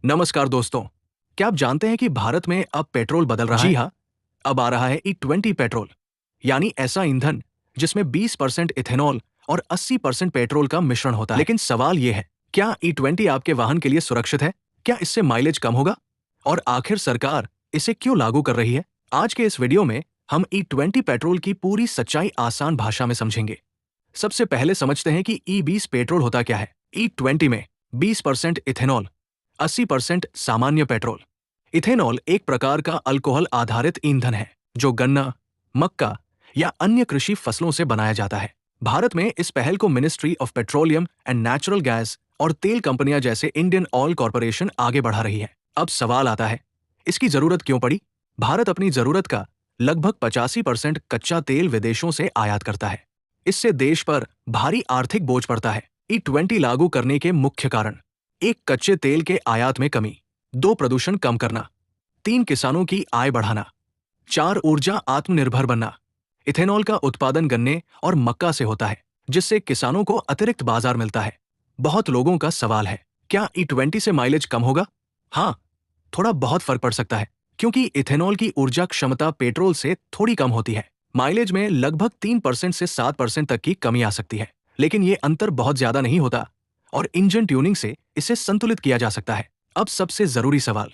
नमस्कार दोस्तों। क्या आप जानते हैं कि भारत में अब पेट्रोल बदल रहा है? जी हाँ, अब आ रहा है E20 पेट्रोल, यानी ऐसा ईंधन जिसमें 20% इथेनॉल और 80% पेट्रोल का मिश्रण होता है। लेकिन सवाल ये है, क्या E20 आपके वाहन के लिए सुरक्षित है? क्या इससे माइलेज कम होगा? और आखिर सरकार इसे क्यों लागू कर रही है? आज के इस वीडियो में हम E20 पेट्रोल की पूरी सच्चाई आसान भाषा में समझेंगे। सबसे पहले समझते हैं कि E20 पेट्रोल होता क्या है। E20 में 20% इथेनॉल, 80% सामान्य पेट्रोल। इथेनॉल एक प्रकार का अल्कोहल आधारित ईंधन है जो गन्ना, मक्का या अन्य कृषि फसलों से बनाया जाता है। भारत में इस पहल को ministry of petroleum and natural gas और तेल कंपनियां जैसे इंडियन ऑयल कॉरपोरेशन आगे बढ़ा रही है। अब सवाल आता है, इसकी जरूरत क्यों पड़ी? भारत अपनी जरूरत का लगभग 85% कच्चा तेल विदेशों से आयात करता है। इससे देश पर भारी आर्थिक बोझ पड़ता है। E20 लागू करने के मुख्य कारण: 1. कच्चे तेल के आयात में कमी। 2. प्रदूषण कम करना। 3. किसानों की आय बढ़ाना। 4. ऊर्जा आत्मनिर्भर बनना। इथेनॉल का उत्पादन गन्ने और मक्का से होता है, जिससे किसानों को अतिरिक्त बाजार मिलता है। बहुत लोगों का सवाल है, क्या E20 से माइलेज कम होगा? हाँ, थोड़ा बहुत फर्क पड़ सकता है, क्योंकि इथेनॉल की ऊर्जा क्षमता पेट्रोल से थोड़ी कम होती है। माइलेज में लगभग 3% से 7% तक की कमी आ सकती है, लेकिन ये अंतर बहुत ज्यादा नहीं होता और इंजन ट्यूनिंग से इसे संतुलित किया जा सकता है। अब सबसे जरूरी सवाल,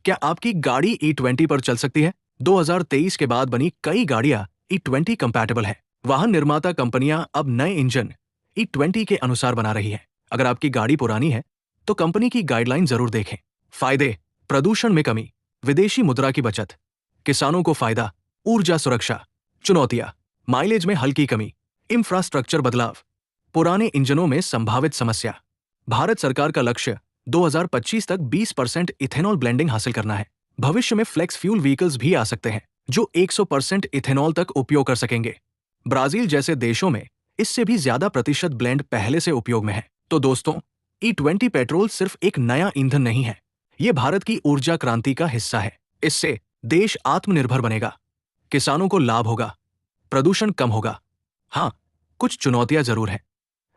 क्या आपकी गाड़ी E20 पर चल सकती है? 2023 के बाद बनी कई गाड़ियां E20 कंपैटिबल है। वाहन निर्माता कंपनियां अब नए इंजन E20 के अनुसार बना रही है। अगर आपकी गाड़ी पुरानी है तो कंपनी की गाइडलाइन जरूर देखें। फायदे: प्रदूषण में कमी, विदेशी मुद्रा की बचत, किसानों को फायदा, ऊर्जा सुरक्षा। चुनौतियां: माइलेज में हल्की कमी, इंफ्रास्ट्रक्चर बदलाव, पुराने इंजनों में संभावित समस्या। भारत सरकार का लक्ष्य 2025 तक 20% इथेनॉल ब्लेंडिंग हासिल करना है। भविष्य में फ्लेक्स फ्यूल व्हीकल्स भी आ सकते हैं जो 100% इथेनॉल तक उपयोग कर सकेंगे। ब्राजील जैसे देशों में इससे भी ज्यादा प्रतिशत ब्लेंड पहले से उपयोग में है। तो दोस्तों, E20 पेट्रोल सिर्फ एक नया ईंधन नहीं है, ये भारत की ऊर्जा क्रांति का हिस्सा है। इससे देश आत्मनिर्भर बनेगा, किसानों को लाभ होगा, प्रदूषण कम होगा। हाँ, कुछ चुनौतियां जरूर हैं,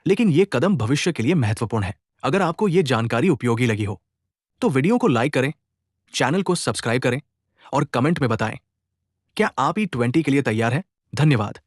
लेकिन ये कदम भविष्य के लिए महत्वपूर्ण है। अगर आपको ये जानकारी उपयोगी लगी हो तो वीडियो को लाइक करें, चैनल को सब्सक्राइब करें और कमेंट में बताएं, क्या आप E20 के लिए तैयार हैं? धन्यवाद।